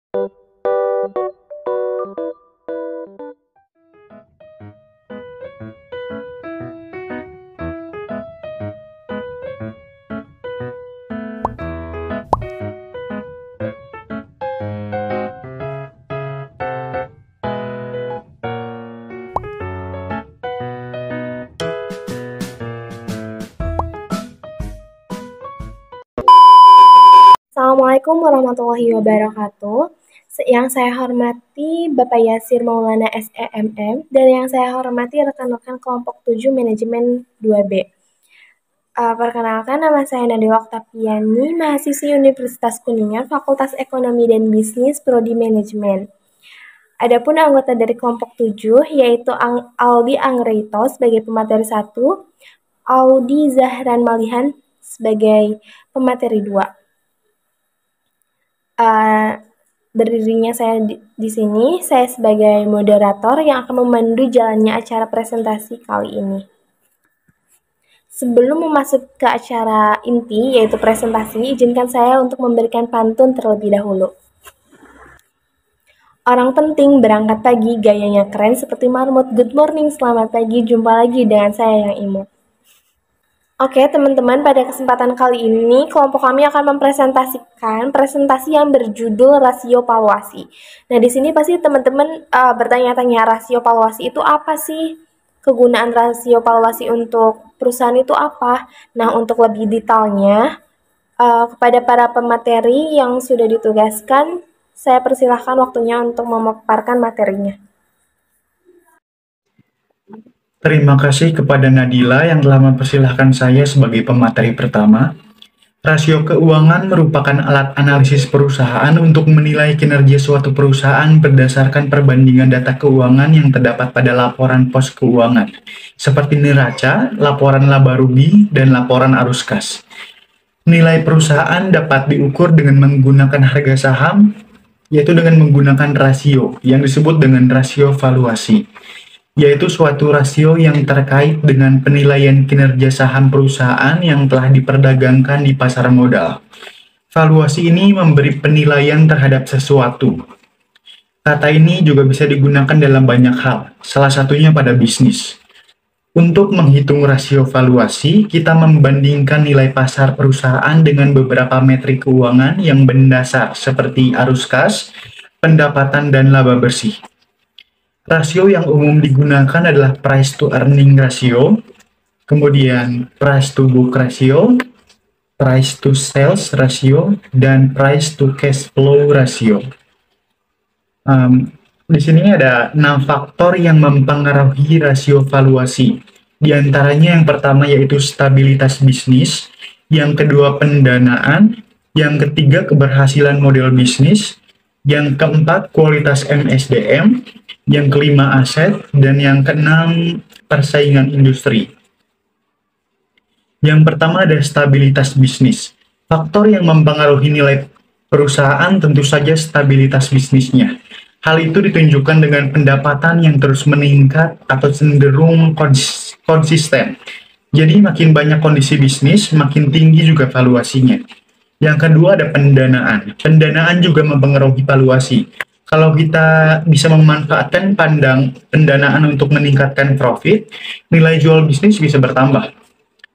Assalamualaikum warahmatullahi wabarakatuh. Yang saya hormati Bapak Yasir Maulana SEMM dan yang saya hormati rekan-rekan kelompok 7 manajemen 2B. Perkenalkan, nama saya Nadila Oktaviani, mahasiswi Universitas Kuningan, Fakultas Ekonomi dan Bisnis, Prodi Manajemen. Adapun anggota dari kelompok 7 yaitu Aldi Angreito sebagai pemateri 1, Audi Zahran Malihan sebagai pemateri 2. Berdirinya saya di sini, saya sebagai moderator yang akan memandu jalannya acara presentasi kali ini. Sebelum memasuki ke acara inti, yaitu presentasi, izinkan saya untuk memberikan pantun terlebih dahulu. Orang penting berangkat pagi, gayanya keren seperti marmut. Good morning, selamat pagi, jumpa lagi dengan saya yang imut. Oke, teman-teman, pada kesempatan kali ini kelompok kami akan mempresentasikan presentasi yang berjudul rasio valuasi. Nah, di sini pasti teman-teman bertanya-tanya, rasio valuasi itu apa sih? Kegunaan rasio valuasi untuk perusahaan itu apa? Nah, untuk lebih detailnya, kepada para pemateri yang sudah ditugaskan, saya persilahkan waktunya untuk memaparkan materinya. Terima kasih kepada Nadila yang telah mempersilahkan saya sebagai pemateri pertama. Rasio keuangan merupakan alat analisis perusahaan untuk menilai kinerja suatu perusahaan berdasarkan perbandingan data keuangan yang terdapat pada laporan pos keuangan, seperti neraca, laporan laba rugi, dan laporan arus kas. Nilai perusahaan dapat diukur dengan menggunakan harga saham, yaitu dengan menggunakan rasio yang disebut dengan rasio valuasi, yaitu suatu rasio yang terkait dengan penilaian kinerja saham perusahaan yang telah diperdagangkan di pasar modal. Valuasi ini memberi penilaian terhadap sesuatu. Kata ini juga bisa digunakan dalam banyak hal, salah satunya pada bisnis. Untuk menghitung rasio valuasi, kita membandingkan nilai pasar perusahaan dengan beberapa metrik keuangan yang mendasar seperti arus kas, pendapatan, dan laba bersih. Rasio yang umum digunakan adalah price to earning ratio, kemudian price to book ratio, price to sales ratio, dan price to cash flow ratio. Di sini ada 6 faktor yang mempengaruhi rasio valuasi. Di antaranya yang pertama yaitu stabilitas bisnis, yang kedua pendanaan, yang ketiga keberhasilan model bisnis, yang keempat kualitas MSDM, yang kelima aset, dan yang keenam persaingan industri. Yang pertama ada stabilitas bisnis. Faktor yang mempengaruhi nilai perusahaan tentu saja stabilitas bisnisnya. Hal itu ditunjukkan dengan pendapatan yang terus meningkat atau cenderung konsisten. Jadi makin banyak kondisi bisnis, makin tinggi juga valuasinya. Yang kedua ada pendanaan. Pendanaan juga mempengaruhi valuasi. Kalau kita bisa memanfaatkan pendanaan untuk meningkatkan profit, nilai jual bisnis bisa bertambah.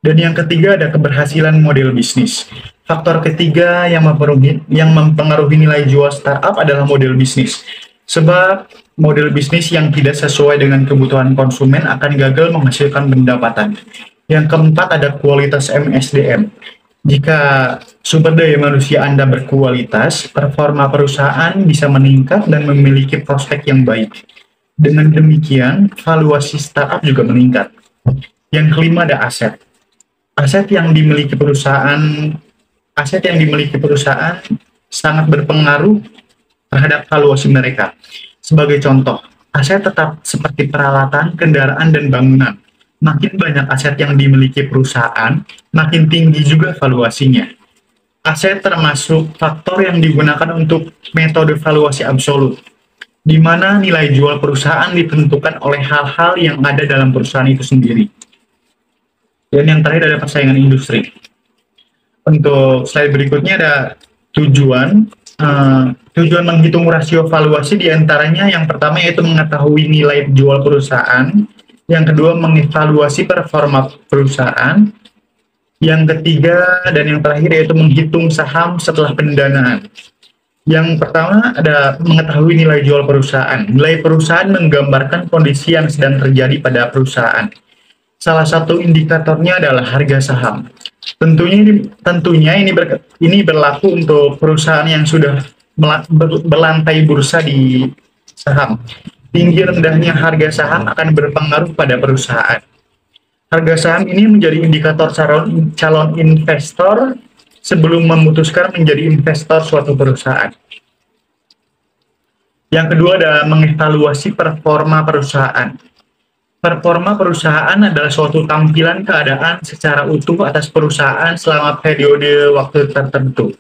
Dan yang ketiga ada keberhasilan model bisnis. Faktor ketiga yang mempengaruhi nilai jual startup adalah model bisnis. Sebab model bisnis yang tidak sesuai dengan kebutuhan konsumen akan gagal menghasilkan pendapatan. Yang keempat ada kualitas MSDM. Jika sumber daya manusia Anda berkualitas, performa perusahaan bisa meningkat dan memiliki prospek yang baik. Dengan demikian, valuasi startup juga meningkat. Yang kelima ada aset. Aset yang dimiliki perusahaan sangat berpengaruh terhadap valuasi mereka. Sebagai contoh, aset tetap seperti peralatan, kendaraan, dan bangunan. Makin banyak aset yang dimiliki perusahaan, makin tinggi juga valuasinya. Aset termasuk faktor yang digunakan untuk metode valuasi absolut, di mana nilai jual perusahaan ditentukan oleh hal-hal yang ada dalam perusahaan itu sendiri. Dan yang terakhir ada persaingan industri. Untuk slide berikutnya ada tujuan Tujuan menghitung rasio valuasi diantaranya yang pertama yaitu mengetahui nilai jual perusahaan, yang kedua mengevaluasi performa perusahaan, yang ketiga dan yang terakhir yaitu menghitung saham setelah pendanaan. Yang pertama ada mengetahui nilai jual perusahaan. Nilai perusahaan menggambarkan kondisi yang sedang terjadi pada perusahaan. Salah satu indikatornya adalah harga saham. Tentunya ini berlaku untuk perusahaan yang sudah berlantai bursa di saham. Tinggi rendahnya harga saham akan berpengaruh pada perusahaan. Harga saham ini menjadi indikator calon investor sebelum memutuskan menjadi investor suatu perusahaan. Yang kedua adalah mengevaluasi performa perusahaan. Performa perusahaan adalah suatu tampilan keadaan secara utuh atas perusahaan selama periode waktu tertentu.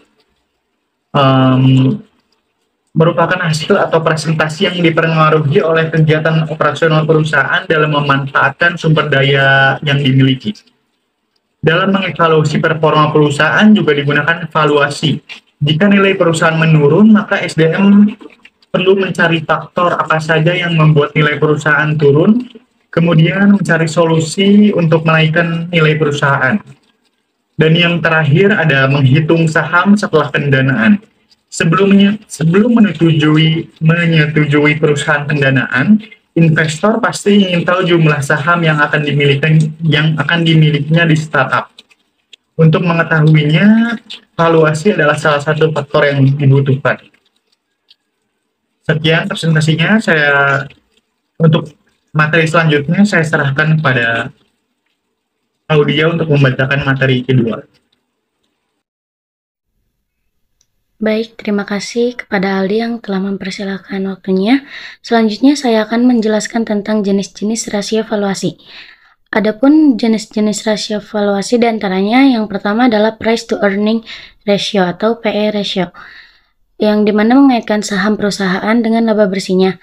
Merupakan hasil atau presentasi yang dipengaruhi oleh kegiatan operasional perusahaan dalam memanfaatkan sumber daya yang dimiliki. Dalam mengevaluasi performa perusahaan juga digunakan evaluasi. Jika nilai perusahaan menurun, maka SDM perlu mencari faktor apa saja yang membuat nilai perusahaan turun, kemudian mencari solusi untuk menaikkan nilai perusahaan. Dan yang terakhir ada menghitung saham setelah pendanaan. Sebelum menyetujui perusahaan pendanaan, investor pasti ingin tahu jumlah saham yang akan dimilikinya di startup. Untuk mengetahuinya, valuasi adalah salah satu faktor yang dibutuhkan. Sekian presentasinya. Untuk materi selanjutnya saya serahkan kepada Audia untuk membacakan materi kedua. Baik, terima kasih kepada Aldi yang telah mempersilahkan waktunya. Selanjutnya saya akan menjelaskan tentang jenis-jenis rasio valuasi. Adapun jenis-jenis rasio valuasi diantaranya yang pertama adalah price to earning ratio atau PE ratio, yang dimana mengaitkan saham perusahaan dengan laba bersihnya.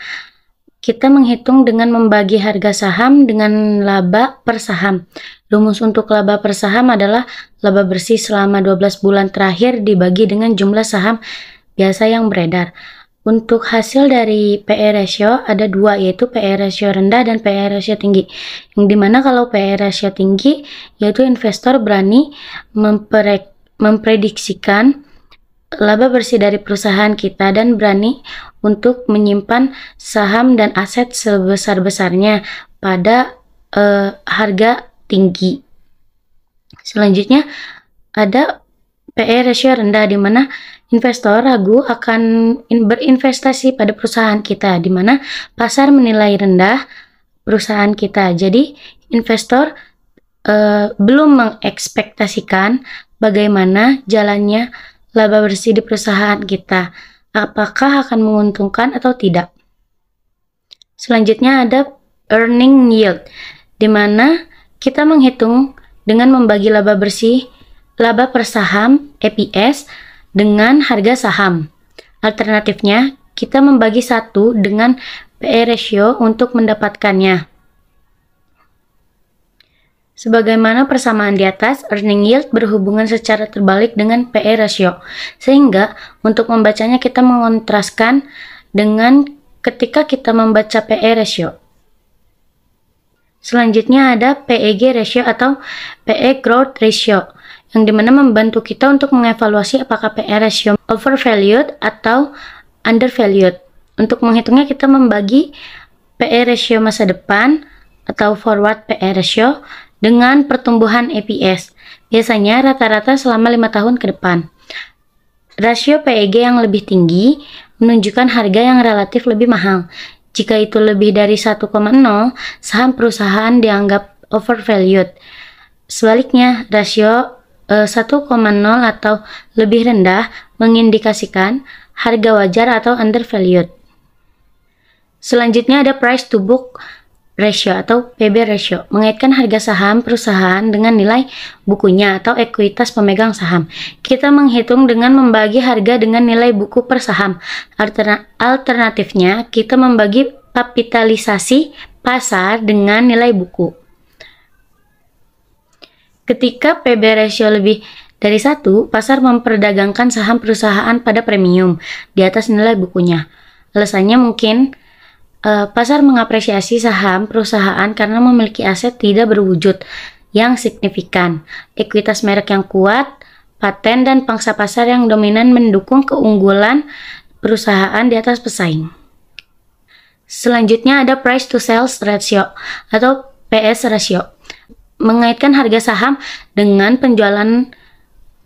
Kita menghitung dengan membagi harga saham dengan laba per saham. Rumus untuk laba per saham adalah laba bersih selama 12 bulan terakhir dibagi dengan jumlah saham biasa yang beredar. Untuk hasil dari PE ratio ada dua, yaitu PE ratio rendah dan PE ratio tinggi. Yang dimana kalau PE ratio tinggi, yaitu investor berani memprediksikan laba bersih dari perusahaan kita dan berani untuk menyimpan saham dan aset sebesar-besarnya pada harga tinggi. Selanjutnya ada PE ratio rendah, di mana investor ragu akan berinvestasi pada perusahaan kita, di mana pasar menilai rendah perusahaan kita. Jadi investor belum mengekspektasikan bagaimana jalannya laba bersih di perusahaan kita, apakah akan menguntungkan atau tidak. Selanjutnya ada earning yield, di mana kita menghitung dengan membagi laba bersih, laba per saham EPS dengan harga saham. Alternatifnya, kita membagi satu dengan PE ratio untuk mendapatkannya. Sebagaimana persamaan di atas, earning yield berhubungan secara terbalik dengan PE ratio, sehingga untuk membacanya kita mengontraskan dengan ketika kita membaca PE ratio. Selanjutnya ada PEG ratio atau PE growth ratio, yang dimana membantu kita untuk mengevaluasi apakah PE ratio overvalued atau undervalued. Untuk menghitungnya kita membagi PE ratio masa depan atau forward PE ratio dengan pertumbuhan EPS, biasanya rata-rata selama 5 tahun ke depan. Rasio PEG yang lebih tinggi menunjukkan harga yang relatif lebih mahal. Jika itu lebih dari 1,0, saham perusahaan dianggap overvalued. Sebaliknya, rasio 1,0 atau lebih rendah mengindikasikan harga wajar atau undervalued. Selanjutnya ada price to book ratio atau PB ratio, mengaitkan harga saham perusahaan dengan nilai bukunya atau ekuitas pemegang saham. Kita menghitung dengan membagi harga dengan nilai buku per saham. Alternatifnya, kita membagi kapitalisasi pasar dengan nilai buku. Ketika PB ratio lebih Dari satu, pasar memperdagangkan saham perusahaan pada premium di atas nilai bukunya. Alasannya mungkin pasar mengapresiasi saham perusahaan karena memiliki aset tidak berwujud yang signifikan, ekuitas merek yang kuat, paten dan pangsa pasar yang dominan mendukung keunggulan perusahaan di atas pesaing. Selanjutnya ada price to sales ratio atau PS ratio, mengaitkan harga saham dengan penjualan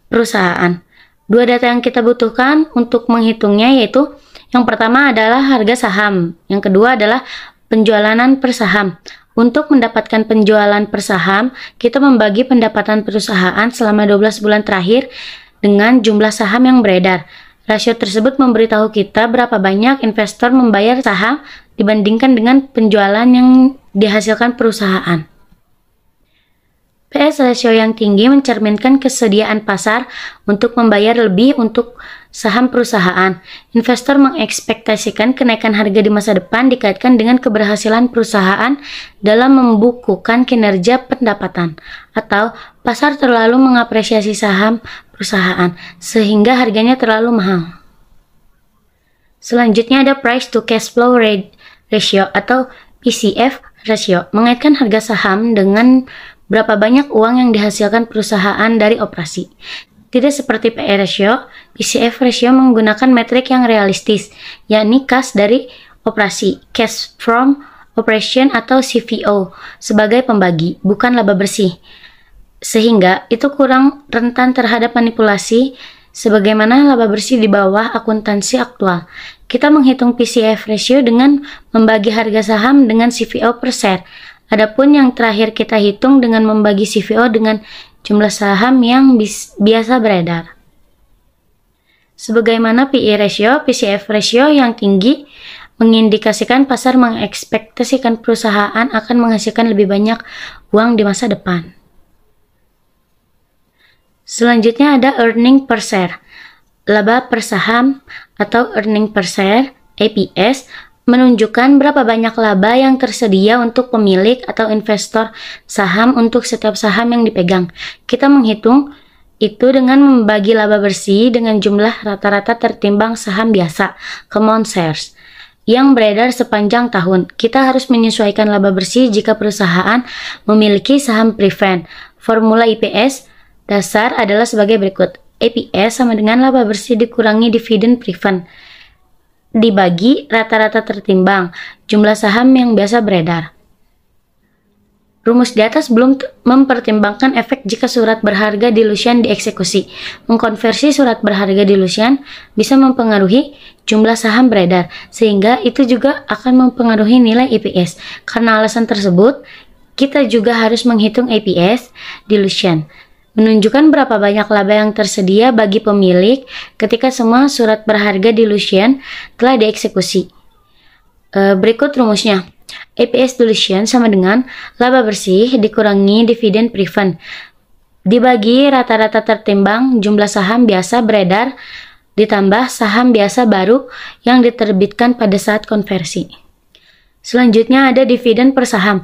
perusahaan. Dua data yang kita butuhkan untuk menghitungnya yaitu yang pertama adalah harga saham, yang kedua adalah penjualan per saham. Untuk mendapatkan penjualan per saham, kita membagi pendapatan perusahaan selama 12 bulan terakhir dengan jumlah saham yang beredar. Rasio tersebut memberitahu kita berapa banyak investor membayar saham dibandingkan dengan penjualan yang dihasilkan perusahaan. PS ratio yang tinggi mencerminkan kesediaan pasar untuk membayar lebih untuk saham perusahaan. Investor mengekspektasikan kenaikan harga di masa depan dikaitkan dengan keberhasilan perusahaan dalam membukukan kinerja pendapatan, atau pasar terlalu mengapresiasi saham perusahaan sehingga harganya terlalu mahal. Selanjutnya ada price to cash flow ratio atau PCF ratio, mengaitkan harga saham dengan berapa banyak uang yang dihasilkan perusahaan dari operasi. Tidak seperti PE ratio, PCF ratio menggunakan metrik yang realistis, yakni kas dari operasi, cash from operation atau CFO, sebagai pembagi, bukan laba bersih. Sehingga itu kurang rentan terhadap manipulasi, sebagaimana laba bersih di bawah akuntansi aktual. Kita menghitung PCF ratio dengan membagi harga saham dengan CFO per share. Adapun yang terakhir kita hitung dengan membagi CFO dengan jumlah saham yang biasa beredar. Sebagaimana PE ratio, PCF ratio yang tinggi mengindikasikan pasar mengekspektasikan perusahaan akan menghasilkan lebih banyak uang di masa depan. Selanjutnya ada earning per share. Laba per saham atau earning per share, EPS, menunjukkan berapa banyak laba yang tersedia untuk pemilik atau investor saham untuk setiap saham yang dipegang. Kita menghitung itu dengan membagi laba bersih dengan jumlah rata-rata tertimbang saham biasa, common shares, yang beredar sepanjang tahun. Kita harus menyesuaikan laba bersih jika perusahaan memiliki saham preferred. Formula IPS dasar adalah sebagai berikut. EPS sama dengan laba bersih dikurangi dividen preferred dibagi rata-rata tertimbang jumlah saham yang biasa beredar. Rumus di atas belum mempertimbangkan efek jika surat berharga dilusian dieksekusi. Mengkonversi surat berharga dilusian bisa mempengaruhi jumlah saham beredar, sehingga itu juga akan mempengaruhi nilai EPS. Karena alasan tersebut, kita juga harus menghitung EPS dilusian, menunjukkan berapa banyak laba yang tersedia bagi pemilik ketika semua surat berharga dilusian telah dieksekusi. Berikut rumusnya. EPS dilusian sama dengan laba bersih dikurangi dividen preferred dibagi rata-rata tertimbang jumlah saham biasa beredar ditambah saham biasa baru yang diterbitkan pada saat konversi. Selanjutnya ada dividen per saham.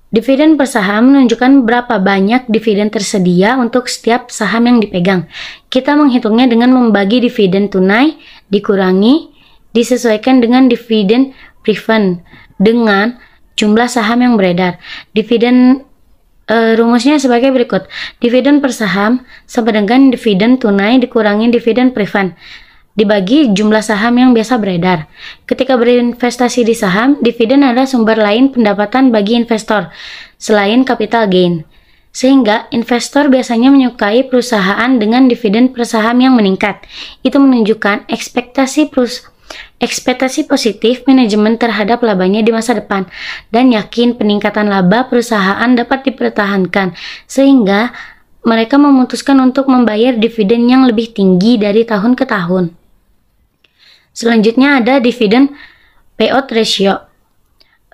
Dividen per saham menunjukkan berapa banyak dividen tersedia untuk setiap saham yang dipegang. Kita menghitungnya dengan membagi dividen tunai disesuaikan dengan dividen preferred dengan jumlah saham yang beredar. Dividen rumusnya sebagai berikut. Dividen per saham sama dengan dividen tunai dikurangi dividen preferred dibagi jumlah saham yang biasa beredar. Ketika berinvestasi di saham, dividen adalah sumber lain pendapatan bagi investor selain capital gain. Sehingga investor biasanya menyukai perusahaan dengan dividen per saham yang meningkat. Itu menunjukkan ekspektasi positif manajemen terhadap labanya di masa depan dan yakin peningkatan laba perusahaan dapat dipertahankan, sehingga mereka memutuskan untuk membayar dividen yang lebih tinggi dari tahun ke tahun. Selanjutnya ada dividen payout ratio.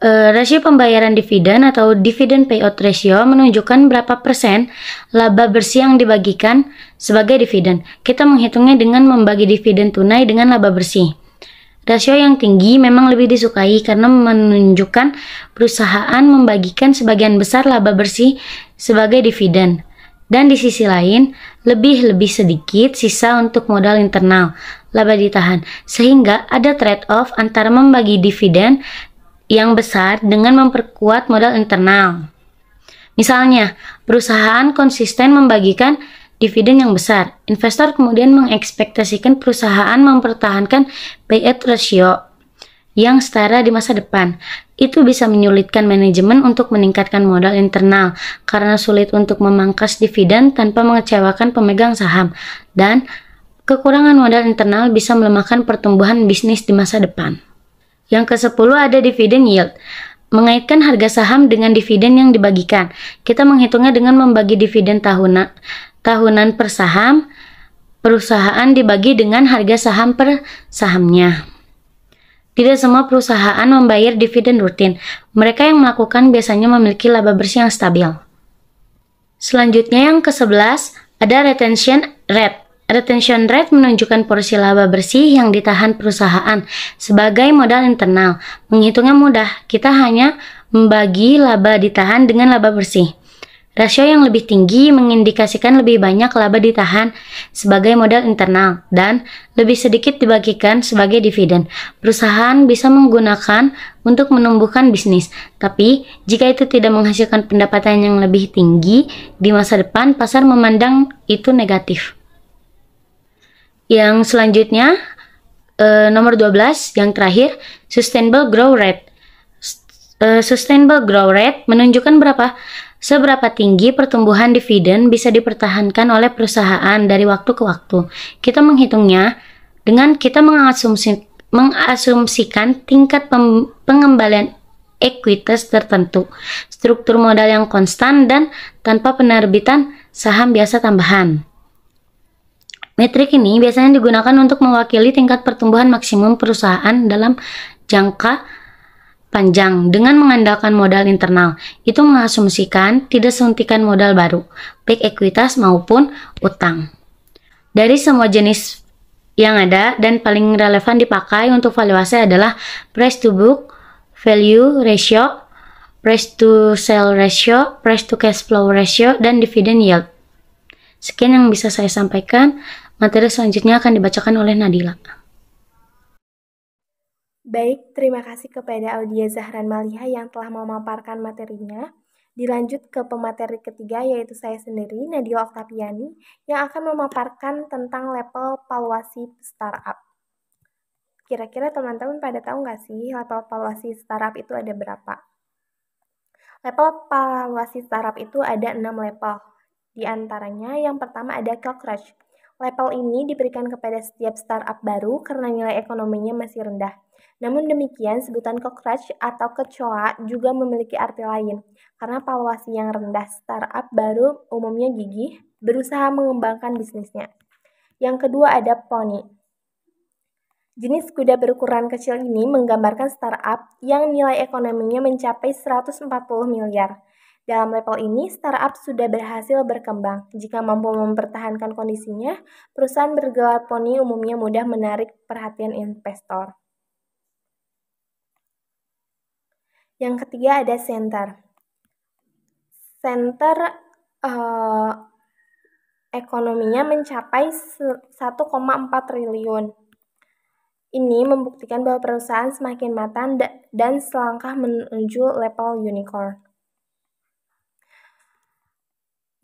Rasio pembayaran dividen atau dividen payout ratio menunjukkan berapa persen laba bersih yang dibagikan sebagai dividen. Kita menghitungnya dengan membagi dividen tunai dengan laba bersih. Rasio yang tinggi memang lebih disukai karena menunjukkan perusahaan membagikan sebagian besar laba bersih sebagai dividen. Dan di sisi lain, lebih sedikit sisa untuk modal internal, laba ditahan. Sehingga ada trade-off antara membagi dividen yang besar dengan memperkuat modal internal. Misalnya, perusahaan konsisten membagikan dividen yang besar. Investor kemudian mengekspektasikan perusahaan mempertahankan payout ratio yang setara di masa depan. Itu bisa menyulitkan manajemen untuk meningkatkan modal internal karena sulit untuk memangkas dividen tanpa mengecewakan pemegang saham, dan kekurangan modal internal bisa melemahkan pertumbuhan bisnis di masa depan. Yang ke-10 ada dividen yield. Mengaitkan harga saham dengan dividen yang dibagikan. Kita menghitungnya dengan membagi dividen tahunan per saham perusahaan dibagi dengan harga saham per sahamnya. Tidak semua perusahaan membayar dividen rutin. Mereka yang melakukan biasanya memiliki laba bersih yang stabil. Selanjutnya yang ke-11 ada retention rate. Retention rate menunjukkan porsi laba bersih yang ditahan perusahaan sebagai modal internal. Menghitungnya mudah, kita hanya membagi laba ditahan dengan laba bersih. Rasio yang lebih tinggi mengindikasikan lebih banyak laba ditahan sebagai modal internal dan lebih sedikit dibagikan sebagai dividen. Perusahaan bisa menggunakan untuk menumbuhkan bisnis, tapi jika itu tidak menghasilkan pendapatan yang lebih tinggi di masa depan, pasar memandang itu negatif. Yang selanjutnya, nomor 12, yang terakhir, Sustainable Growth Rate. Sustainable Growth Rate menunjukkan seberapa tinggi pertumbuhan dividen bisa dipertahankan oleh perusahaan dari waktu ke waktu. Kita menghitungnya dengan kita mengasumsikan tingkat pengembalian ekuitas tertentu, struktur modal yang konstan, dan tanpa penerbitan saham biasa tambahan. Metrik ini biasanya digunakan untuk mewakili tingkat pertumbuhan maksimum perusahaan dalam jangka panjang dengan mengandalkan modal internal. Itu mengasumsikan tidak suntikan modal baru, baik ekuitas maupun utang. Dari semua jenis yang ada dan paling relevan dipakai untuk valuasi adalah price to book value ratio, price to sell ratio, price to cash flow ratio, dan dividend yield. Sekian yang bisa saya sampaikan. Materi selanjutnya akan dibacakan oleh Nadila. Baik, terima kasih kepada Audia Zahran Maliha yang telah memaparkan materinya. Dilanjut ke pemateri ketiga, yaitu saya sendiri, Nadila Oktaviani, yang akan memaparkan tentang level valuasi startup. Kira-kira teman-teman pada tahu nggak sih level valuasi startup itu ada berapa? Level valuasi startup itu ada 6 level. Di antaranya yang pertama ada cockroach. Level ini diberikan kepada setiap startup baru karena nilai ekonominya masih rendah. Namun demikian, sebutan cockroach atau kecoa juga memiliki arti lain. Karena valuasi yang rendah, startup baru umumnya gigih berusaha mengembangkan bisnisnya. Yang kedua ada pony. Jenis kuda berukuran kecil ini menggambarkan startup yang nilai ekonominya mencapai 140 miliar. Dalam level ini, startup sudah berhasil berkembang. Jika mampu mempertahankan kondisinya, perusahaan bergelar poni umumnya mudah menarik perhatian investor. Yang ketiga ada center. Center ekonominya mencapai 1,4 triliun. Ini membuktikan bahwa perusahaan semakin matang dan selangkah menuju level unicorn.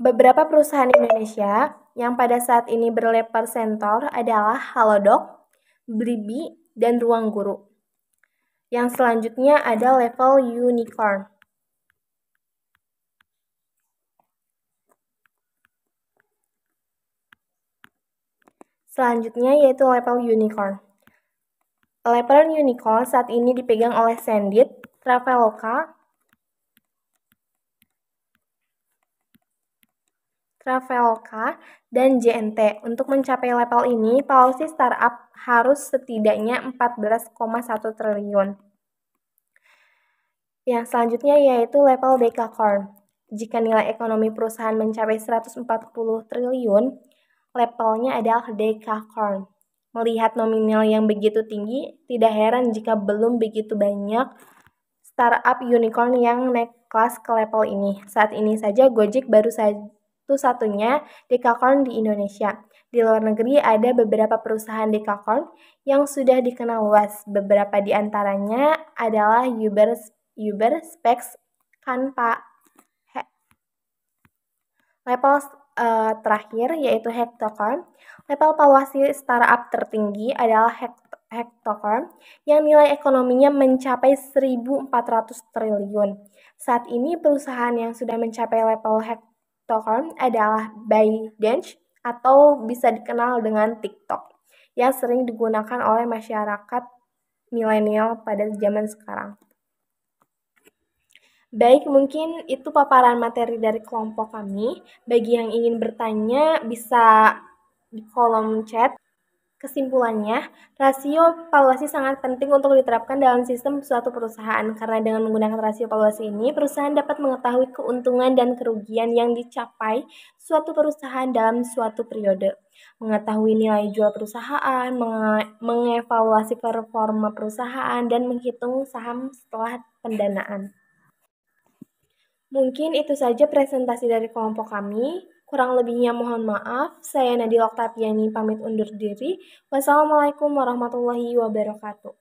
Beberapa perusahaan Indonesia yang pada saat ini berlevel center adalah Halodoc, Blibli, dan Ruang Guru. Yang selanjutnya ada level unicorn. Selanjutnya yaitu level unicorn. Level unicorn saat ini dipegang oleh Sendit, Traveloka, dan JNT. Untuk mencapai level ini, valuasi startup harus setidaknya 14,1 triliun. Yang selanjutnya yaitu level decacorn. Jika nilai ekonomi perusahaan mencapai 140 triliun, levelnya adalah decacorn. Melihat nominal yang begitu tinggi, tidak heran jika belum begitu banyak startup unicorn yang naik kelas ke level ini. Saat ini saja Gojek baru 1 satu-satunya dekakorn di Indonesia. Di luar negeri ada beberapa perusahaan dekakorn yang sudah dikenal luas. Beberapa di antaranya adalah Uber, Spex, Canva, level terakhir yaitu Hektokorn. Level valuasi startup tertinggi adalah Hektokorn yang nilai ekonominya mencapai 1.400 triliun. Saat ini perusahaan yang sudah mencapai level Hektokorn adalah ByteDance atau bisa dikenal dengan TikTok yang sering digunakan oleh masyarakat milenial pada zaman sekarang. Baik, mungkin itu paparan materi dari kelompok kami. Bagi yang ingin bertanya, bisa di kolom chat. Kesimpulannya, rasio valuasi sangat penting untuk diterapkan dalam sistem suatu perusahaan, karena dengan menggunakan rasio valuasi ini, perusahaan dapat mengetahui keuntungan dan kerugian yang dicapai suatu perusahaan dalam suatu periode, mengetahui nilai jual perusahaan, mengevaluasi performa perusahaan, dan menghitung saham setelah pendanaan. Mungkin itu saja presentasi dari kelompok kami. Kurang lebihnya mohon maaf. Saya Nadila Oktaviani pamit undur diri. Wassalamualaikum warahmatullahi wabarakatuh.